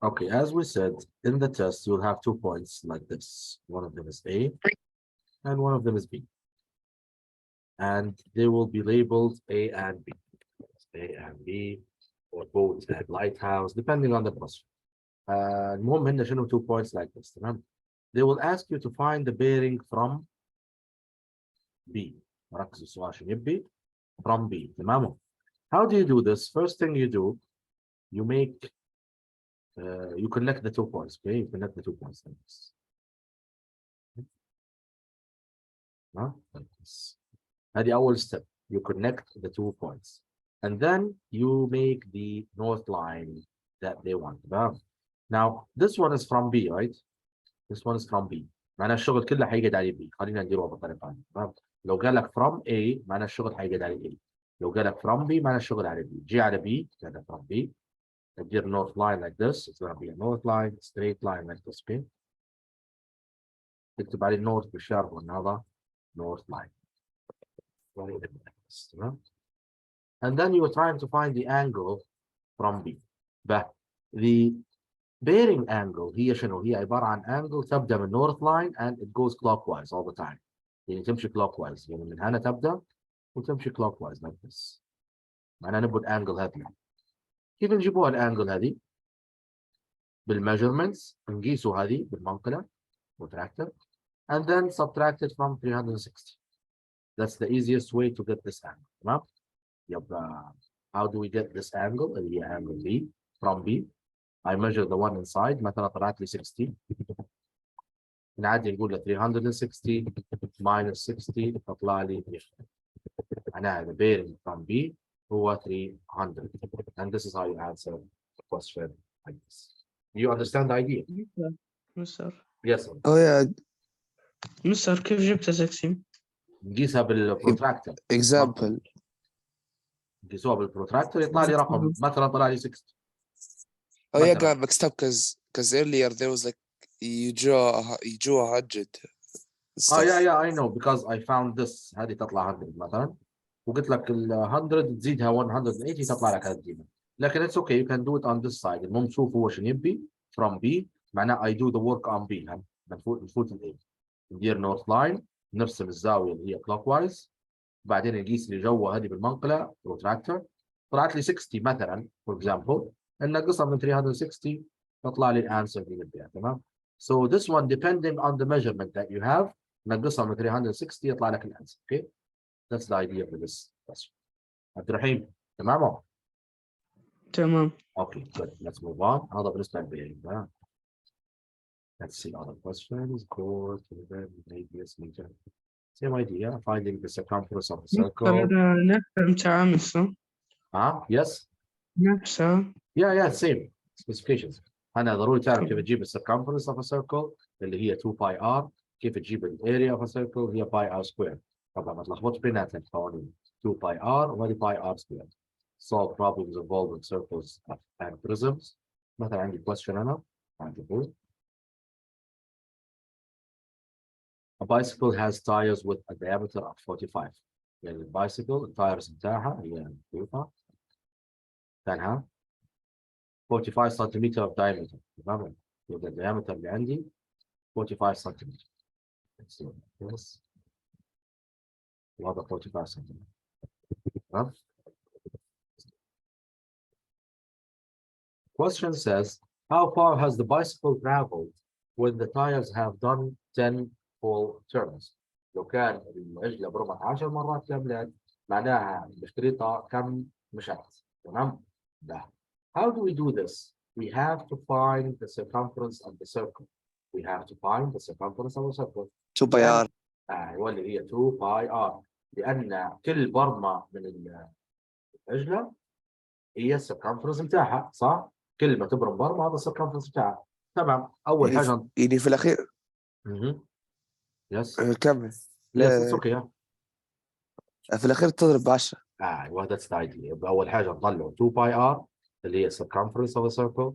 Okay, as we said, in the test, you'll have 2 points like this. One of them is A and one of them is B. And they will be labeled A and B. A and B, or boat and lighthouse, depending on the question. المهم هنا شنو 2 points like this, تمام؟ They will ask you to find the bearing from B. ركزوا السؤال عشان يبي from B, تمام؟ How do you do this? First thing you do, you make you connect the 2 points, okay? You connect the 2 points like this. Like this. هذه أول step. You connect the 2 points. And then you make the north line that they want. Now, this one is from B, right? This one is from B. معناها الشغل كله حيقعد على B. خلينا نديروها بالطريقة هذه. تمام؟ لو قال لك from A معناها الشغل حيقعد على A. لو قال لك from B معناها الشغل على B. جي على B كذا from B. ندير north line like this. It's going to be a north line, straight line like this. Okay. تكتب عليه north بالشارب والنهضة north line. And then you are trying to find the angle from B. But the bearing angle هي شنو؟ هي عبارة عن angle تبدأ من north line and it goes clockwise all the time. يعني تمشي clockwise، يعني من هنا تبدأ وتمشي clockwise like this. معناها نبغى الانجل هذه. كيف نجيبوها الانجل هذه؟ بالmeasurements نقيسوا هذه بالمنقلة protractor and then subtract it from 360. That's the easiest way to get this angle. تمام؟ يبقى how do we get this angle اللي هي angle B from B? I measure the one inside مثلا طلعت لي 60. نعدي نقول له 360 minus 60 تطلع لي معناها the bearing from B هو 300. And this is how you answer the question like this. You understand the idea? مستر Yes. Sir. Oh yeah, مستر كيف جبت 60؟ نقيسها بالبروتراكتور. example. نقيسوها بالبروتراكتور يطلع لي رقم مثلا طلع لي 60. Oh yeah, مثلاً. got mixed up because earlier there was like you drew 100. Oh yeah I know because I found this هذه تطلع 100 مثلا وقلت لك ال 100 تزيدها 180 تطلع لك هذه القيمه لكن it's okay you can do it on this side. المهم شوف هو شنو يبي from B معناه I do the work on B. نفوت ال A ندير north line نرسم الزاويه اللي هي clockwise بعدين نقيس اللي جوا هذه بالمنقله protractor طلعت لي 60 مثلا for example ننقصها من 360 تطلع لي الانسر اللي نبيها. تمام. So this one depending on the measurement that you have نقصها من 360 يطلع لك الانسر. Okay. That's the idea for this question. عبد الرحيم تمام؟ تمام. Okay, good. Let's move on. هذا بالنسبة للبيانات. Let's see other questions. Go to the radius meter. Same idea. Finding the circumference of a circle. هذا نفسه متاع أمس صح؟ Yes. نفسه. Yeah, same specifications. أنا ضروري تعرف كيف تجيب circumference of a circle اللي هي 2 pi r. كيف تجيب area of a circle هي pi r square. طبعا ما تلخبطش بيناتهم القوانين. 2 pi r وهذه pi r square. Solve problems involving circles and prisms. مثلا عندي question أنا عندي A bicycle has tires with a diameter of 45. يعني البايسيكل التايرز بتاعها هي نشوفها كانها 45 سنتيمتر of diameter. تمام. يبقى الديامتر اللي عندي 45 سنتيمتر. Yes. وهذا 45 سنتيمتر. تمام. Question says, how far has the bicycle traveled when the tires have done 10 full turns? لو كان العجلة برمت 10 مرات كاملات معناها بشريطة كم مشت. تمام؟ ده. How do we do this? We have to find the circumference of the circle. We have to find the circumference of the circle. 2 pi r. ايوه اللي هي 2 باي ار لأن كل برمة من العجلة هي السيركمفرنس بتاعها صح؟ كل ما تبرم برمة هذا السيركمفرنس بتاعها. تمام. أول حاجة يعني في الأخير يس كمل. يس اوكي في الأخير تضرب ب 10. ايوه ذاتس ذا ايديا. يبقى أول حاجة نطلع 2 باي ار اللي هي circumference of a circle.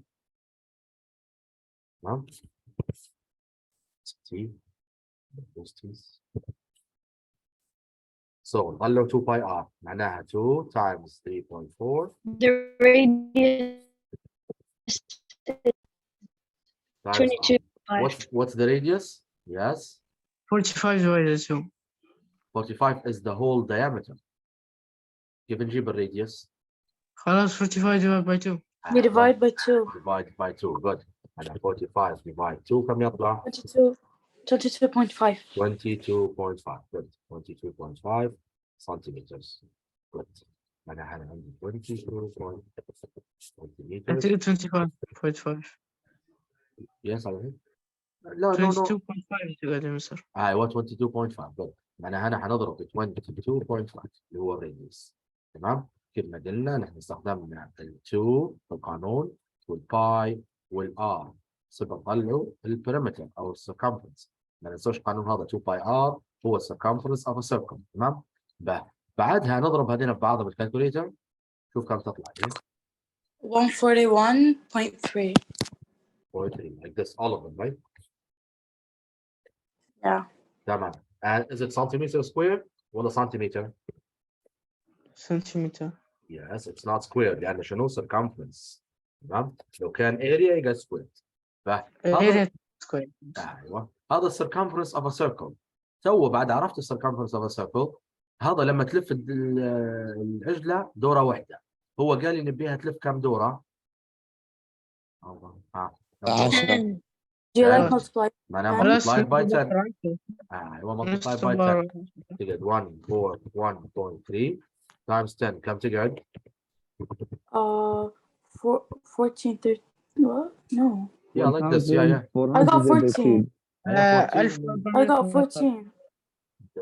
تمام. 60 So نطلع 2 باي ار معناها 2 times 3.4. The radius times 22. what's the radius? Yes, 45 divided 2. 45 is the whole diameter. كيف نجيب الراديوس؟ خلاص 45 divided by 2. We divide by 2. Divide by 2. Good. And 45 divide 2 كم يطلع؟ 22.5. 22.5. Good. 22.5 centimeters. Good. أنا عندي 22 centimeters. 25.5. Yes, I think. لا no 22.5 تقعد يا مستر. ايوه 22.5 good. معناها هنا حنضرب في 22.5 اللي هو الراديوس. تمام؟ كما قلنا نحن استخدمنا ال2 في القانون والباي والار صرنا نطلعوا البريمتر او السيركمفرنس. ما ننسوش القانون هذا 2 باي ار هو السيركمفرنس اوف سيركل. تمام؟ بعدها نضرب هذين ببعضها بالكالكوليتر. شوف كم تطلع هي. 141.3. 43 like this all of them right. Yeah. تمام. And is it centimeter square ولا سنتيمتر؟ سنتيمتر. Yes, it's not square لأن شنو circumference. تمام؟ لو كان area يبقى square. فهذا square. أيوه هذا circumference of a circle. تو بعد عرفت circumference of a circle هذا لما تلف العجلة دورة واحدة. هو قال لي نبيها تلف كم دورة؟ عشرة. Do you like multiply? معناها multiplied by 10. أيوه multiplied by 10. تقعد 141.3 times 10 كم تقعد؟ 14, 13. What? No. Yeah, like this. Yeah. I got 14. I got 14.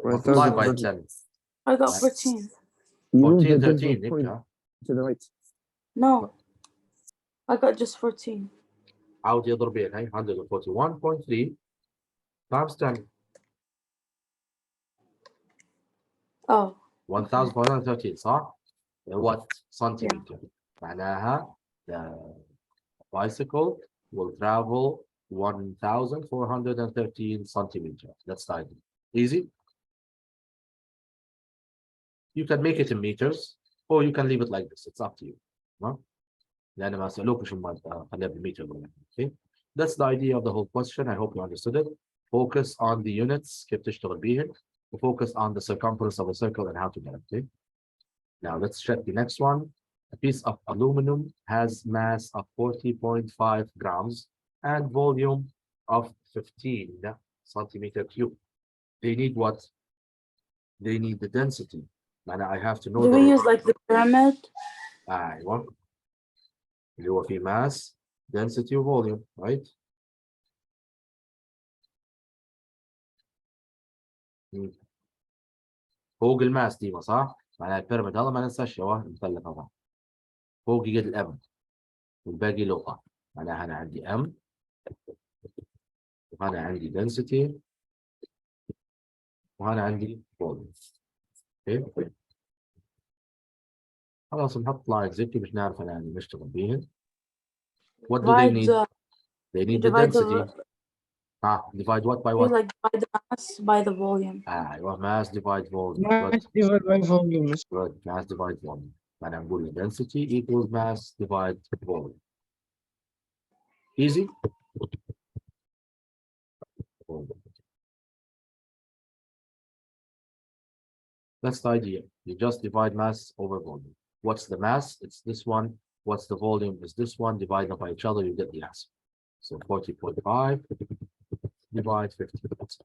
Multiplied by 10. I got 14. 14, 13. يبقى. To the right. No. I got just 14. عاود يضرب بين هاي 141.3 times 10. Oh. 1413 صح؟ What centimeter؟ معناها the bicycle will travel 1413 centimeters. That's the idea. Easy. You can make it in meters or you can leave it like this. It's up to you. No? لأن ما سألوكش هم خليها بالمتر. Okay. That's the idea of the whole question. I hope you understood it. Focus on the units. كيف تشتغل بيهن. Focus on the circumference of a circle and how to get it. Okay. Now let's check the next one. A piece of aluminum has mass of 40.5 grams and volume of 15 centimeter cube. They need what? They need the density. And I have to know. Do we use like the pyramid? أيوة. اللي هو في mass, density و volume, right? فوق الماس دي صح؟ معناها البيراميد هذا ما ننساش يا مثلث هذا. فوق قد الام والباقي لغة. معناها أنا عندي ام وهنا عندي density وهنا عندي volume. اوكي؟ خلاص نحط لاين زي كذا باش نعرف أنا يعني نشتغل بيهن. What do they need? They need the density. Divide what by what? Like divide the mass by the volume. أيوة mass divide volume. Mass divided by volume. Good. Mass divide volume. معناها نقول density equals mass divide volume. Easy. That's the idea. You just divide mass over volume. What's the mass? It's this one. What's the volume? Is this one. Divide them by each other, you get the answer. So 40.5 divide 50%.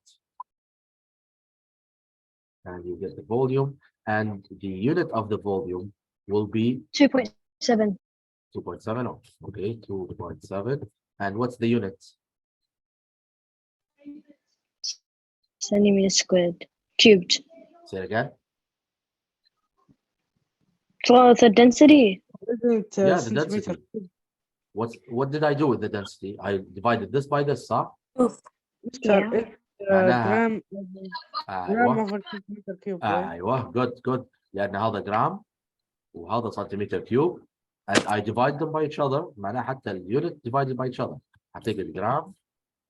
And you get the volume. And the unit of the volume will be 2.7. 2.7. Oh, okay, 2.7. And what's the unit? Centimeter squared. Cubed. Say it again. Well, the density. Yeah, the density. What did I do with the density? I divided this by this, huh? gram أيوة. over centimeter cube. أيوة. Good. لأن هذا جرام وهذا سنتيمتر كيوب. And I divide them by each other. معناها حتى الunit divided by each other. هتيجي الجرام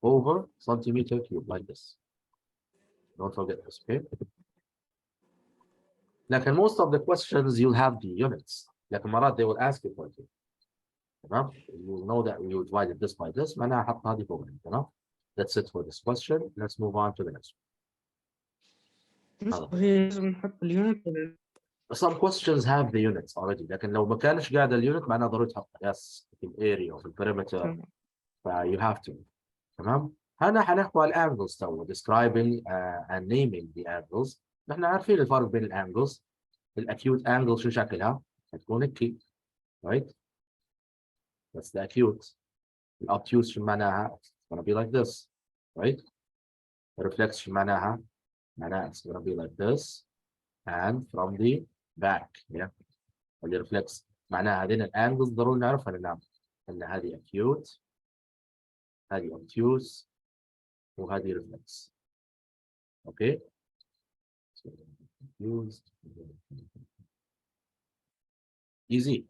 over centimeter cube like this. Don't forget this, okay? لكن most of the questions you'll have the units. لكن مرات they will ask you for it. تمام. You know that you divided this by this معناها حط هذه فوق هذه تمام. That's it for this question. Let's move on to the next مستر هي لازم نحط اليونت ولا one. Some questions have the units already لكن لو ما كانش قاعدة اليونت معناها ضروري تحطها yes في الاريا وفي البريمتر تمام. you have to. تمام. هنا حنحكي على الانجلز تو describing and naming the angles. نحن عارفين الفرق بين الانجلز. الاكيوت انجل شو شكلها؟ هتكون هيك right. That's the acute. الobtuse شو معناها؟ It's gonna be like this right. The reflex شو معناها it's gonna be like this and from the back yeah. اللي reflex معناها هذين الانجلز ضروري نعرفها لنا ان هذه acute هذه obtuse وهذه reflex. Okay. So, used. Easy.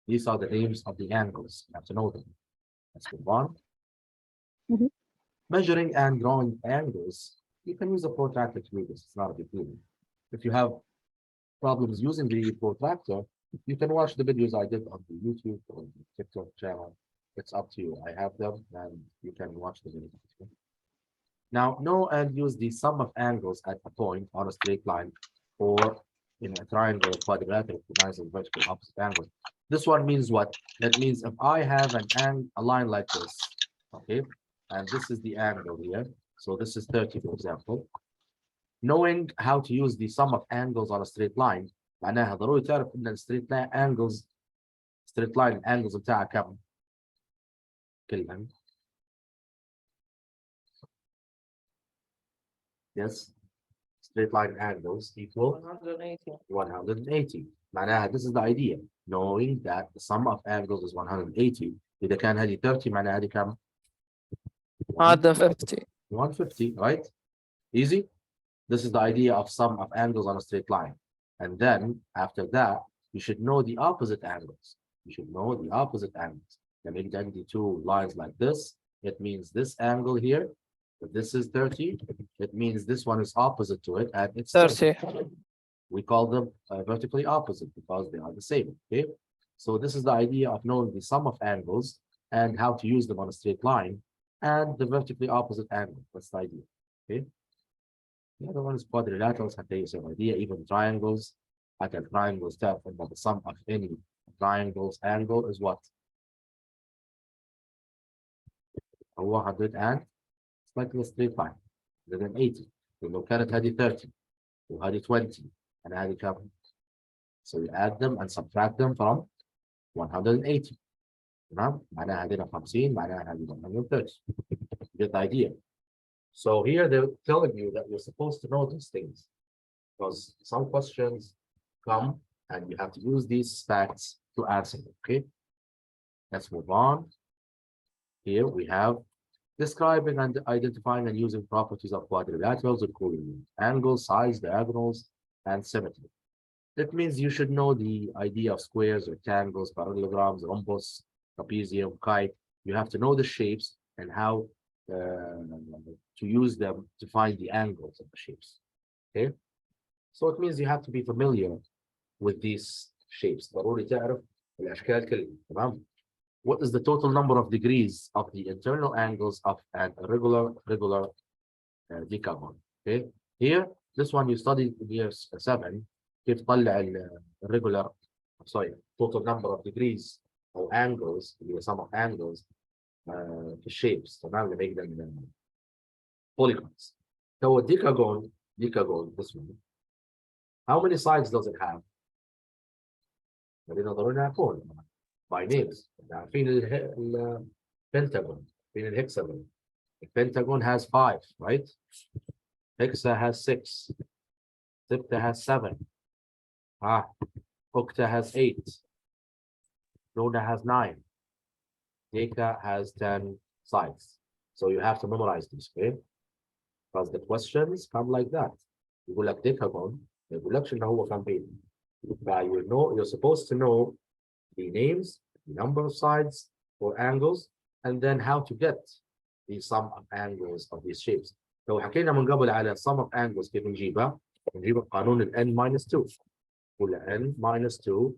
These are the names of the angles. You have to know them. Let's move on. Mhm. Measuring and drawing angles. You can use a protractor to do this. It's not a big deal. If you have problems using the protractor, you can watch the videos I did on the YouTube or the TikTok channel. It's up to you. I have them and you can watch the videos. Now, know and use the sum of angles at a point on a straight line or in a triangle or quadrilateral recognize a vertical opposite angle. This one means what? That means if I have a line like this, okay, and this is the angle here. So this is 30, for example. Knowing how to use the sum of angles on a straight line معناها ضروري تعرف ان الستريت لاين angles straight line angles بتاعها كم؟ كلهم. Yes. Straight line angles equal 180. معناها this is the idea. Knowing that the sum of angles is 180. إذا كان هذه 30 معناها هذه كم؟ هذا 50. 150, right? Easy. This is the idea of sum of angles on a straight line. And then after that, you should know the opposite angles. You should know the opposite angles. And if you the two lines like this, it means this angle here. If this is 30, it means this one is opposite to it and it's 30. We call them vertically opposite because they are the same. Okay. So this is the idea of knowing the sum of angles and how to use them on a straight line and the vertically opposite angle. That's the idea. Okay. The other one is quadrilaterals, have the same idea, even triangles. At a triangles, that the sum of any triangles angle is what? 100 and it's like a straight line. 180. لو كانت هذه 30 وهذه 20 and هذه كم? So you add them and subtract them from 180. تمام؟ معناها هذه 50 معناها هذه 130. You get the idea. So here they're telling you that you're supposed to know these things because some questions come and you have to use these facts to answer them. Okay. Let's move on. Here we have describing and identifying and using properties of quadrilaterals, including angles, sides, diagonals, and symmetry. That means you should know the idea of squares, rectangles, parallelograms, rhombus, trapezium, kite. You have to know the shapes and how to use them to find the angles of the shapes. Okay. So it means you have to be familiar with these shapes. ضروري تعرف الأشكال كلها. تمام. What is the total number of degrees of the internal angles of an regular decagon? Okay. Here, this one you studied in year 7. كيف تطلع regular, sorry, total number of degrees or angles, the sum of angles في shapes. تمام. make them polygons. So decagon, this one. How many sides does it have? ضروري نعرفون by names. عارفين البنتاجون، عارفين الهكساجون. The pentagon has 5, right? Hexa has 6. Septa has 7. Octa has 8. Rhoda has 9. Deca has 10 sides. So you have to memorize this, okay? Because the questions come like that. يقول لك decagon، ما يقولكش إنه هو كم بين. You know, you're supposed to know the names, the number of sides or angles, and then how to get the sum of angles of these shapes. لو حكينا من قبل على sum of angles كيف نجيبها؟ نجيبها بقانون ال n minus 2. قلنا n minus 2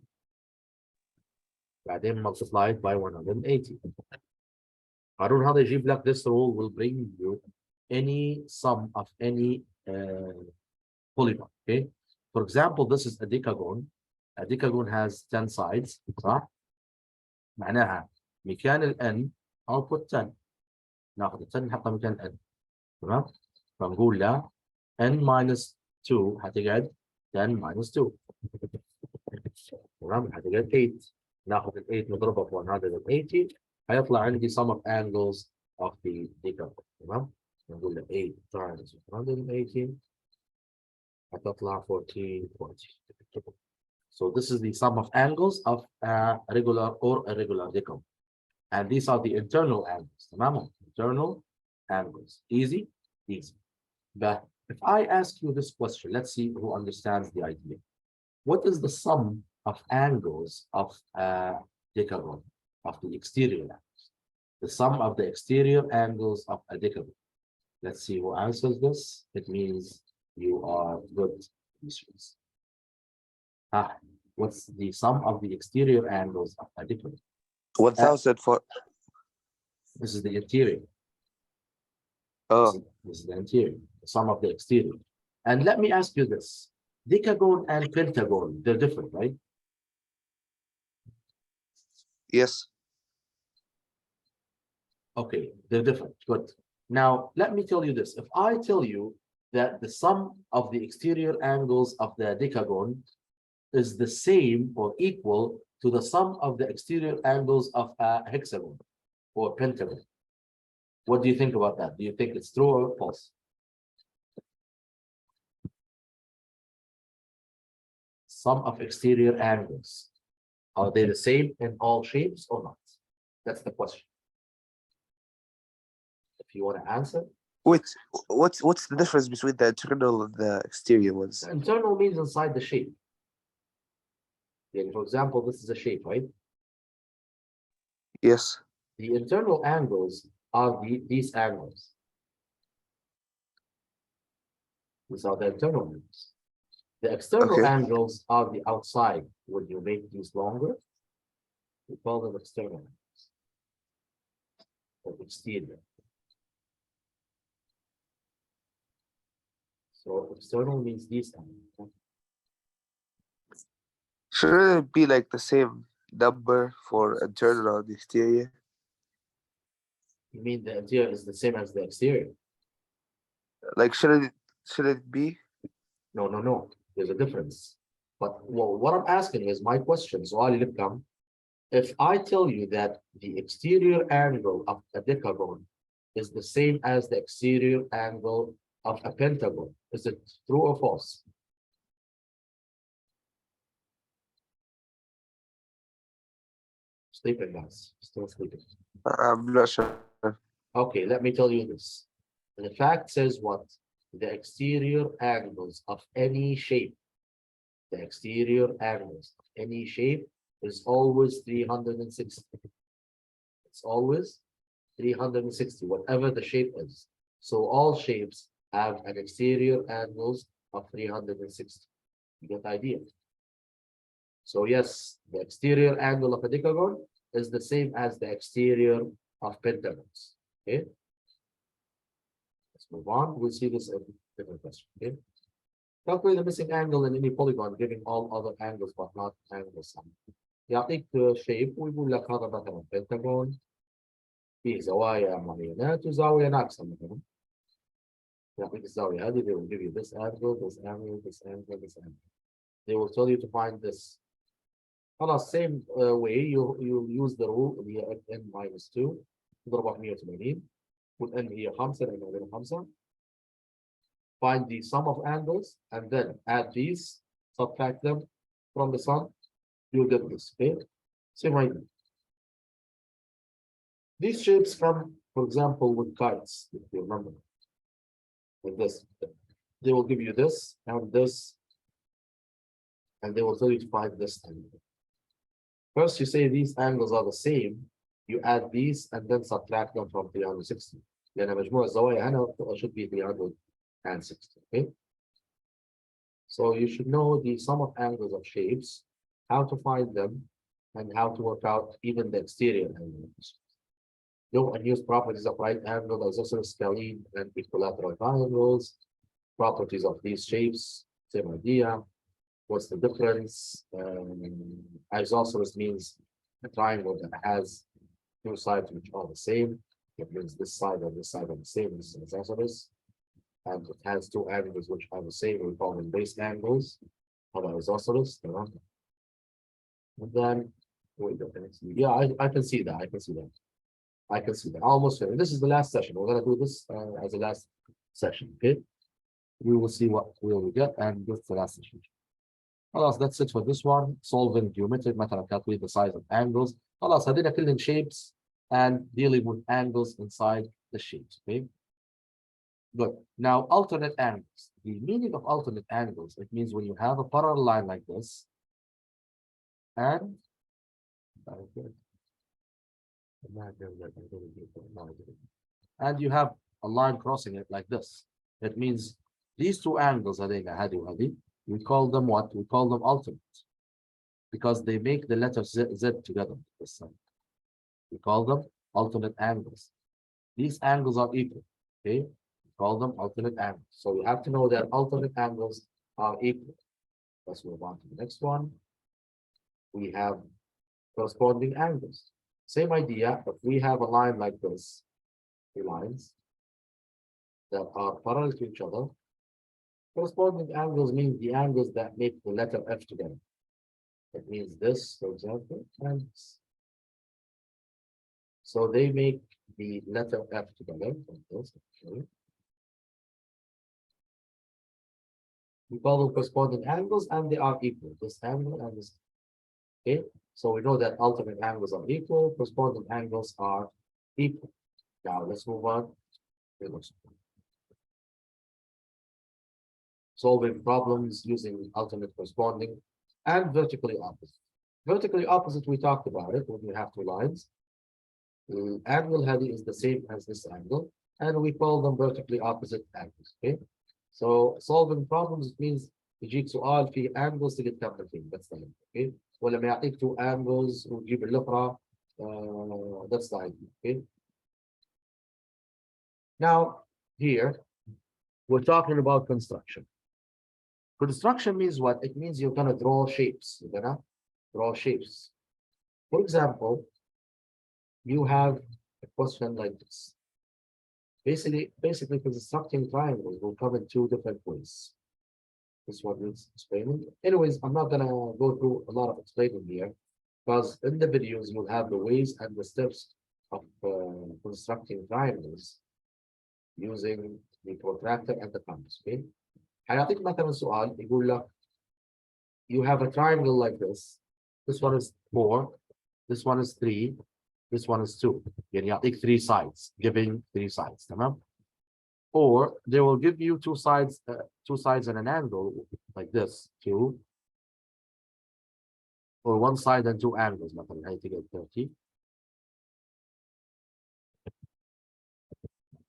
بعدين multiply it by 180. هارون هذا يجيب لك this rule will bring you any sum of any polygon. Okay. For example, this is a decagon. A decagon has 10 sides. صح؟ معناها مكان ال n I'll put 10. ناخذ ال 10 نحطها مكان n. تمام؟ فنقول له n minus 2 هتقعد 10 minus 2. تمام؟ هتقعد 8. ناخذ ال 8 نضربها في 180 هيطلع عندي sum of angles of the decagon. تمام؟ نقول له 8 times 180 هتطلع 1440. So this is the sum of angles of a regular or irregular decagon. And these are the internal angles. تمام؟ Internal angles. Easy? Easy. But if I ask you this question, let's see who understands the idea. What is the sum of angles of a decagon, of the exterior angles? The sum of the exterior angles of a decagon. Let's see who answers this. It means you are good students. What's the sum of the exterior angles of a decagon? 1004. This is the interior. Oh, This is the interior, the sum of the exterior. And let me ask you this. Decagon and pentagon, they're different, right? yes. Okay, they're different. Good. Now, let me tell you this. If I tell you that the sum of the exterior angles of the decagon is the same or equal to the sum of the exterior angles of a hexagon or pentagon, what do you think about that? Do you think it's true or false? Sum of exterior angles. Are they the same in all shapes or not? That's the question. If you want to answer. Wait, what's the difference between the internal and the exterior ones? Internal means inside the shape. Yeah, for example, this is a shape, right? Yes. The internal angles are these angles. These are the internal angles. The external Okay. angles are the outside. When you make these longer, we call them external angles or exterior. So external means these angles. Shouldn't it be like the same number for internal and exterior? You mean the interior is the same as the exterior? Like, should it be? No, no, no. There's a difference. But well, what I'm asking is my question. So if I tell you that the exterior angle of a decagon is the same as the exterior angle of a pentagon, is it true or false? Sleeping, guys. Still sleeping. I'm not sure. Okay, let me tell you this. The fact says what? The exterior angles of any shape, the exterior angles of any shape is always 360. It's always 360, whatever the shape is. So all shapes have an exterior angles of 360. You get the idea? So yes, the exterior angle of a decagon is the same as the exterior of pentagons. Okay. Let's move on. We'll see this in a different question. Okay. Calculate the missing angle in any polygon, giving all other angles but not angle sum. يعطيك shape ويقول لك هذا مثلا pentagon فيه زوايا معينات وزاوية ناقصة مثلا. يعطيك الزاوية هذه. They will give you this angle, this angle, this angle, this angle. They will tell you to find this. خلاص same way you use the rule اللي هي n minus 2 تضربها في 180 والn هي 5 لأنه عليها 5. Find the sum of angles and then add these, subtract them from the sum, you'll get this. Okay, same right now. These shapes come, for example, with kites, if you remember, like this. They will give you this, and they will tell you to find this angle. First, you say these angles are the same, you add these and then subtract them from 360. لأن مجموع الزوايا هنا should be 360. Okay. So you should know the sum of angles of shapes, how to find them, and how to work out even the exterior angles. Know and use properties of right angle, isosceles, scalene, and equilateral triangles. Properties of these shapes, same idea. What's the difference? Isosceles means a triangle that has two sides which are the same. It means this side and this side are the same. This is isosceles. And it has two angles which are the same. We call them base angles. Or isosceles. And then, yeah, I can see that. I can see that. I can see that. Almost finished. This is the last session. We're gonna do this as the last session. Okay. We will see what we will get, and this is the last session. خلاص that's it for this one. Solving geometric مثلا calculate the size of angles. خلاص هدينا كلهم shapes and dealing with angles inside the shapes. Okay. Good. Now alternate angles. The meaning of alternate angles, it means when you have a parallel line like this, and you have a line crossing it like this. It means these two angles, we call them what? We call them alternate, because they make the letter Z together. We call them alternate angles. These angles are equal. Okay, we call them alternate angles. So you have to know that alternate angles are equal. Let's move on to the next one. We have corresponding angles. Same idea, but we have a line like this, two lines that are parallel to each other. Corresponding angles mean the angles that make the letter F together. It means this, for example, and this. So they make the letter F together. We call them corresponding angles, and they are equal. This angle and this. Okay, so we know that alternate angles are equal, corresponding angles are equal. Now let's move on. Solving problems using alternate corresponding and vertically opposite. Vertically opposite, we talked about it when you have two lines. The angle heavy is the same as this angle, and we call them vertically opposite angles. Okay, so solving problems means يجيك سؤال في angles تقدر تعمل فيه. That's the idea. Okay, ولما يعطيك two angles وتجيب الأخرى that's the idea. Okay. Now here we're talking about construction. Construction means what? It means you're gonna draw shapes. You're gonna draw shapes. For example, you have a question like this. Basically, constructing triangles will come in two different ways. This one needs explaining. Anyways, I'm not gonna go through a lot of explaining here, because in the videos you'll have the ways and the steps of constructing triangles using the protractor and the compass. Okay. هيعطيك مثلا سؤال يقول لك you have a triangle like this. This one is 4, this one is 3, this one is 2. يعني يعطيك 3 sides, giving 3 sides. تمام? Or they will give you two sides and an angle like this, 2, or one side and two angles. مثلا هي تيجي 30.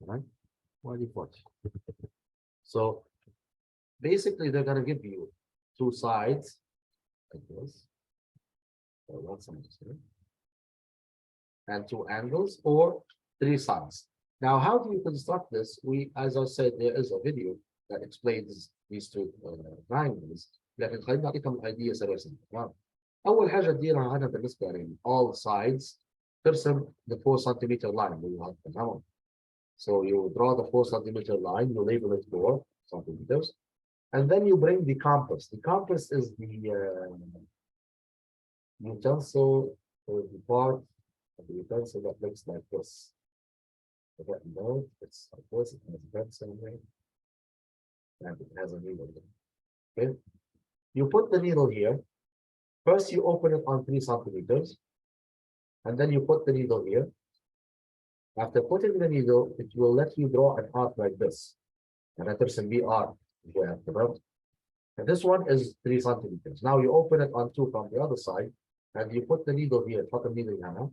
Right? 40. So basically, they're going to give you two sides like this, or one side here, and two angles, or 3 sides. Now, how do you construct this? As I said, there is a video that explains these two triangles. لكن خلينا نعطيكم الأيديا سريعا. تمام. أول حاجة تديرها هنا بالنسبة لي all sides ترسم the 4 centimeter line اللي هو تمام. So you draw the 4 centimeter line, you label it 4 centimeters. And then you bring the compass. The compass is the utensil or the part of the utensil that looks like this. No, it's like this. It has a pencil here, and it has a needle here. Okay. You put the needle here. First, you open it on 3 centimeters, and then you put the needle here. After putting the needle, it will let you draw an arc like this. And that person be arc. And this one is 3 centimeters. Now you open it on 2 from the other side, and you put the needle here, put the needle here,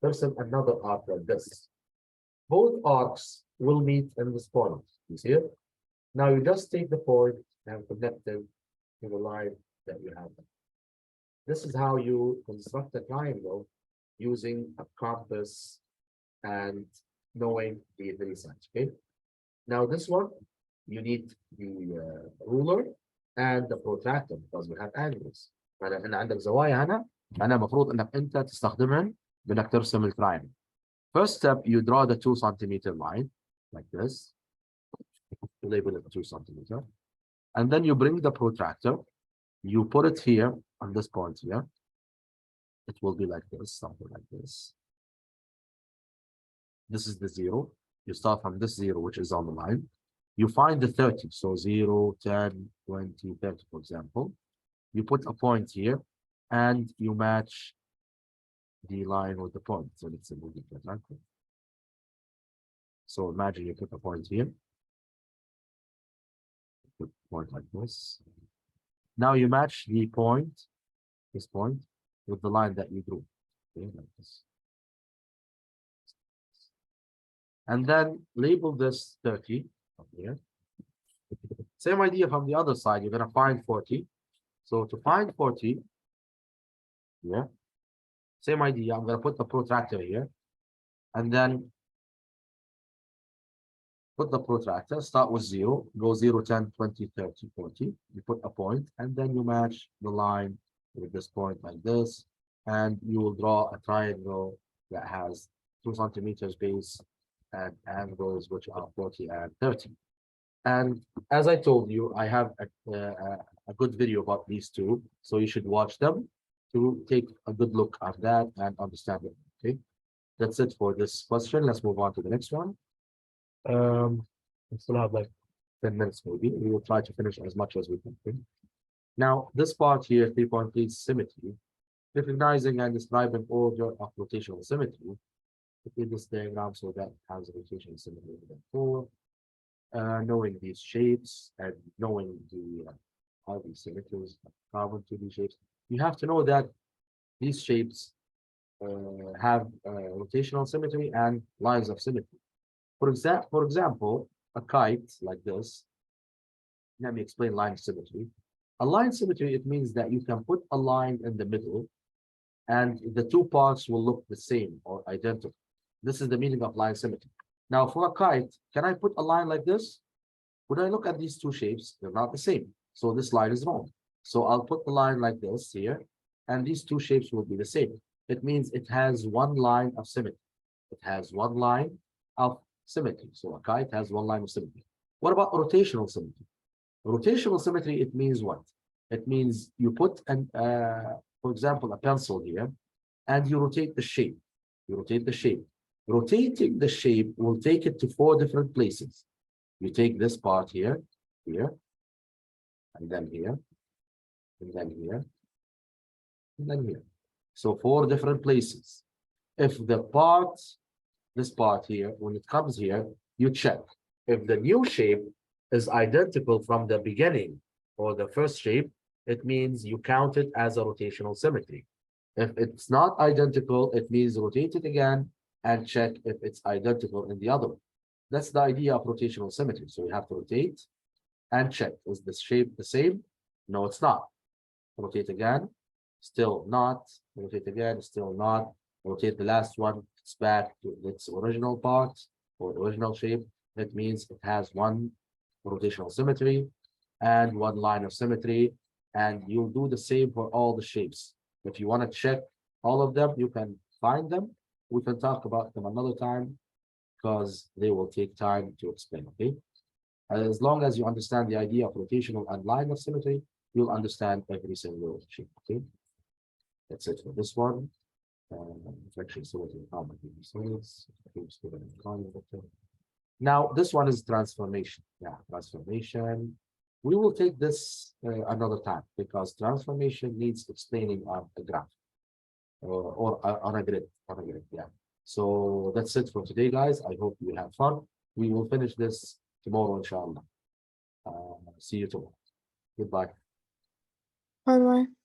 person another arc like this. Both arcs will meet in this point. You see it? Now you just take the point and connect it to the line that you have. This is how you construct a triangle using a compass and knowing the three sides. Okay. Now this one, you need the ruler and the protractor because we have angles. فأنا عندك زوايا هنا أنا المفروض إنك أنت تستخدمهن بإنك ترسم التراينجل. First step, you draw the 2 centimeter line like this. Label it 2 centimeter. And then you bring the protractor, you put it here on this point here. It will be like this, something like this. This is the 0. You start from this 0, which is on the line. You find the 30. So 0, 10, 20, 30, for example. You put a point here and you match the line with the point. So let's move it like that. So imagine you put a point here. Put a point like this. Now you match the point, this point, with the line that you drew. Okay, like this. And then label this 30 up here. Same idea from the other side. You're going to find 40. So to find 40, yeah, same idea. I'm going to put the protractor here. And then put the protractor, start with 0, go 0, 10, 20, 30, 40. You put a point, and then you match the line with this point like this. And you will draw a triangle that has 2 centimeters base and angles which are 40 and 30. And as I told you, I have a good video about these two, so you should watch them to take a good look at that and understand it. Okay, that's it for this question. Let's move on to the next one. We still have like 10 minutes maybe. We will try to finish as much as we can. Okay? Now, this part here, 3.3 symmetry, recognizing and describing order of rotational symmetry. Put this diagram so that it has a rotational symmetry before. Knowing these shapes and knowing the how these symmetries carbon 2D shapes, you have to know that these shapes have rotational symmetry and lines of symmetry. For example, a kite like this. Let me explain line symmetry. A line symmetry, it means that you can put a line in the middle and the two parts will look the same or identical. This is the meaning of line symmetry. Now, for a kite, can I put a line like this? When I look at these two shapes, they're not the same. So this line is wrong. So I'll put the line like this here, and these two shapes will be the same. It means it has one line of symmetry. It has one line of symmetry. So a kite has one line of symmetry. What about rotational symmetry? Rotational symmetry, it means what? It means you put an, for example, a pencil here, and you rotate the shape. You rotate the shape. Rotating the shape will take it to 4 different places. You take this part here, here, and then here, and then here, and then here. So 4 different places. If the part, this part here, when it comes here, you check. If the new shape is identical from the beginning or the first shape, it means you count it as a rotational symmetry. If it's not identical, it means rotate it again and check if it's identical in the other one. That's the idea of rotational symmetry. So you have to rotate and check. Is the shape the same? No, it's not. Rotate again, still not. Rotate again, still not. Rotate the last one, it's back to its original part or original shape. That means it has one rotational symmetry and one line of symmetry. And you'll do the same for all the shapes. If you want to check all of them, you can find them. We can talk about them another time because they will take time to explain, okay? As long as you understand the idea of rotational and line of symmetry, you'll understand every single shape, okay? That's it for this one. Now, this one is transformation. Yeah, transformation. We will take this another time because transformation needs explaining on a graph or on a grid. Yeah. So that's it for today, guys. I hope you have fun. We will finish this tomorrow, inshallah. See you tomorrow. Goodbye. Bye bye.